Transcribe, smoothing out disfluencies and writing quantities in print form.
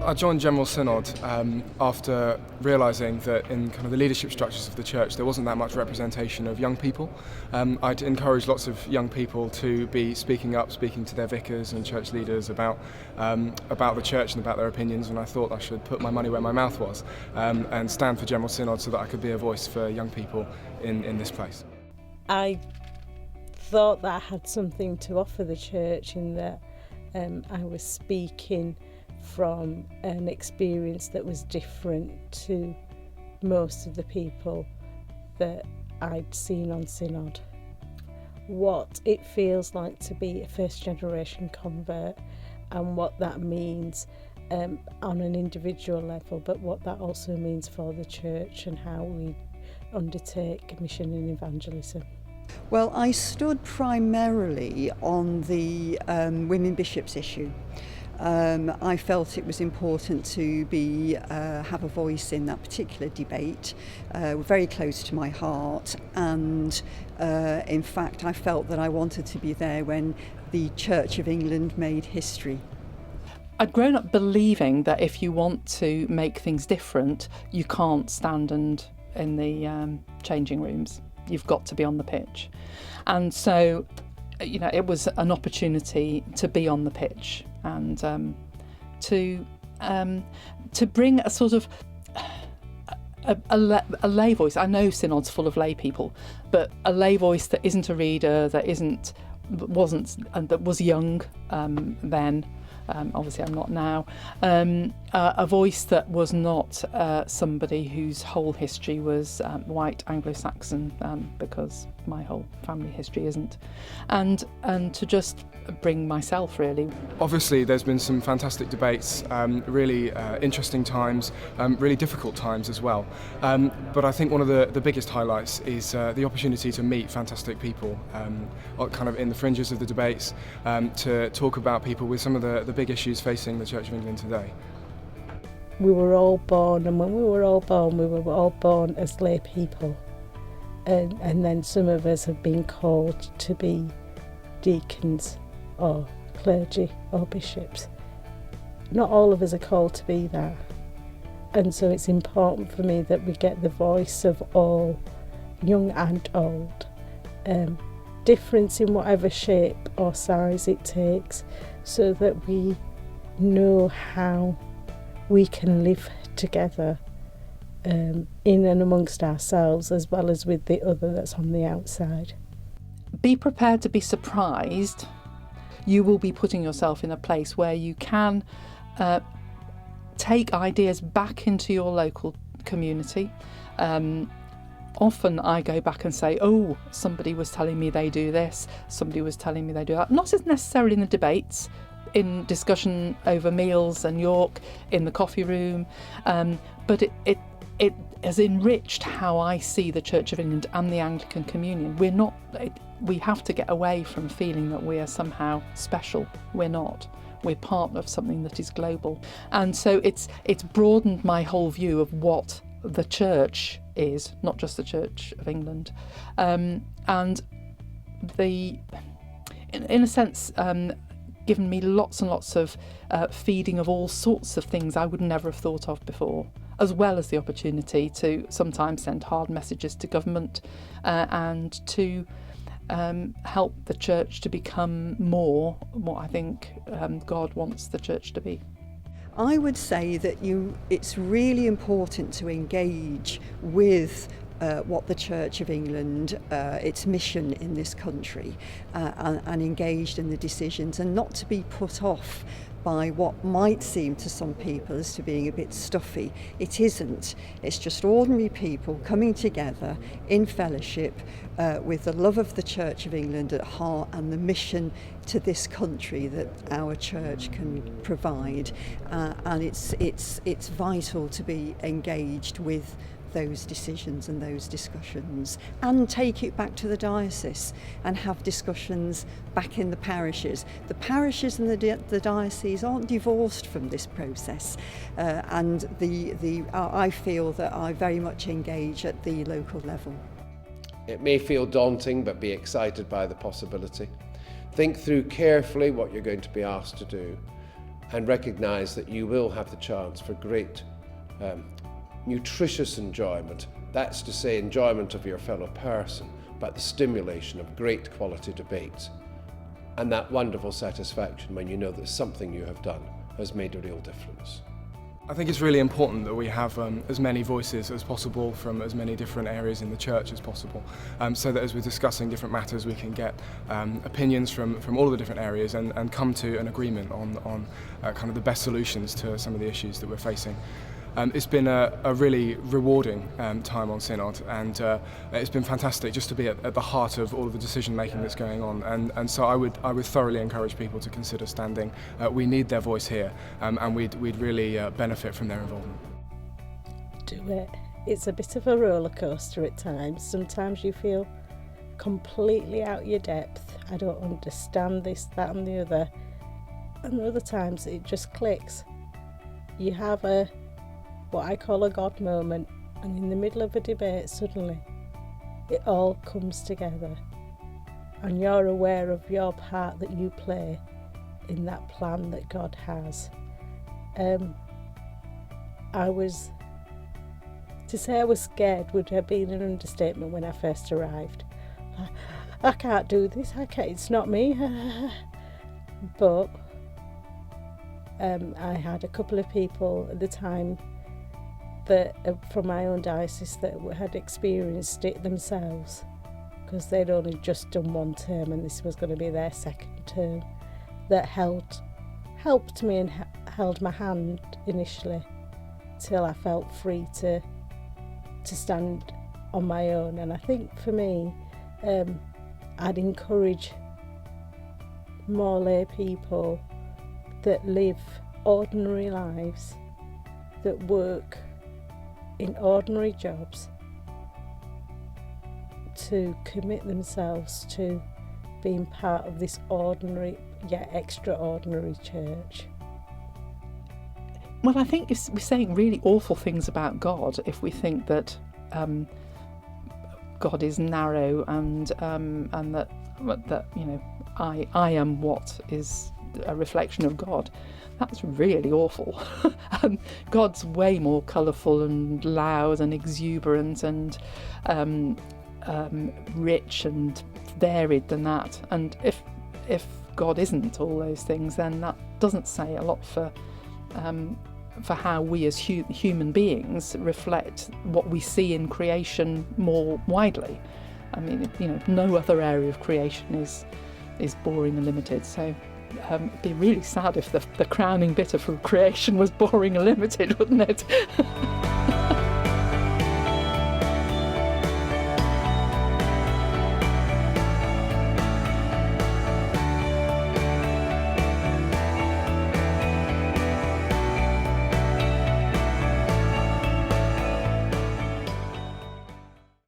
I joined General Synod after realising that in kind of the leadership structures of the church there wasn't that much representation of young people. I'd encouraged lots of young people to be speaking up, speaking to their vicars and church leaders about the church and about their opinions, and I thought I should put my money where my mouth was and stand for General Synod so that I could be a voice for young people in this place. I thought that I had something to offer the church in that I was speaking from an experience that was different to most of the people that I'd seen on Synod. What it feels like to be a first generation convert and what that means on an individual level, but what that also means for the church and how we undertake mission and evangelism. Well, I stood primarily on the women bishops issue. I felt it was important to have a voice in that particular debate, very close to my heart, and in fact I felt that I wanted to be there when the Church of England made history. I'd grown up believing that if you want to make things different, you can't stand in the changing rooms. You've got to be on the pitch. And so, it was an opportunity to be on the pitch and to bring a sort of a lay voice. I know Synod's full of lay people, but a lay voice that isn't a reader, that was young then. Obviously I'm not now, a voice that was not somebody whose whole history was white Anglo-Saxon, because my whole family history isn't, and to just bring myself, really. Obviously there's been some fantastic debates, really interesting times, really difficult times as well, but I think one of the biggest highlights is the opportunity to meet fantastic people kind of in the fringes of the debates, to talk about people with some of the big issues facing the Church of England today. We were all born, and when we were all born as lay people, and then some of us have been called to be deacons or clergy or bishops. Not all of us are called to be that, and so it's important for me that we get the voice of all, young and old, difference in whatever shape or size it takes, so that we know how we can live together in and amongst ourselves, as well as with the other that's on the outside. Be prepared to be surprised. You will be putting yourself in a place where you can take ideas back into your local community. Often I go back and say, oh, somebody was telling me they do this, somebody was telling me they do that. Not necessarily in the debates, in discussion over meals and York, in the coffee room, but it has enriched how I see the Church of England and the Anglican Communion. We have to get away from feeling that we are somehow special. We're not. We're part of something that is global. And so it's broadened my whole view of what the church is, not just the Church of England. And in a sense, given me lots and lots of feeding of all sorts of things I would never have thought of before, as well as the opportunity to sometimes send hard messages to government and to help the church to become more what I think God wants the church to be. I would say that it's really important to engage with what the Church of England, its mission in this country, and engaged in the decisions, and not to be put off by what might seem to some people as to being a bit stuffy. It isn't. It's just ordinary people coming together in fellowship with the love of the Church of England at heart and the mission to this country that our church can provide. And it's vital to be engaged with those decisions and those discussions, and take it back to the diocese and have discussions back in the parishes. The parishes and the diocese aren't divorced from this process, and I feel that I very much engage at the local level. It may feel daunting, but be excited by the possibility. Think through carefully what you're going to be asked to do, and recognise that you will have the chance for great nutritious enjoyment. That's to say, enjoyment of your fellow person, but the stimulation of great quality debates, and that wonderful satisfaction when you know that something you have done has made a real difference. I think it's really important that we have as many voices as possible from as many different areas in the church as possible, so that as we're discussing different matters we can get opinions from all of the different areas and come to an agreement on kind of the best solutions to some of the issues that we're facing. It's been a really rewarding time on Synod, and it's been fantastic just to be at the heart of all of the decision making that's going on, and so I would thoroughly encourage people to consider standing. We need their voice here, and we'd really benefit from their involvement. Do it. It's a bit of a roller coaster at times. Sometimes you feel completely out your depth. I don't understand this, that and the other. And other times it just clicks. You have what I call a God moment, and in the middle of a debate suddenly it all comes together and you're aware of your part that you play in that plan that God has. To say I was scared would have been an understatement when I first arrived. I can't do this, it's not me. But I had a couple of people at the time that from my own diocese that had experienced it themselves, because they'd only just done one term and this was going to be their second term, that helped me and held my hand initially till I felt free to stand on my own. And I think for me, I'd encourage more lay people that live ordinary lives, that work in ordinary jobs, to commit themselves to being part of this ordinary yet extraordinary church. Well, I think we're saying really awful things about God if we think that God is narrow and that I am what is a reflection of God. That's really awful. God's way more colourful and loud and exuberant and rich and varied than that. And if God isn't all those things, then that doesn't say a lot for how we as human beings reflect what we see in creation more widely. I mean, no other area of creation is boring and limited. So it'd be really sad if the crowning bit of creation was boring and limited, wouldn't it?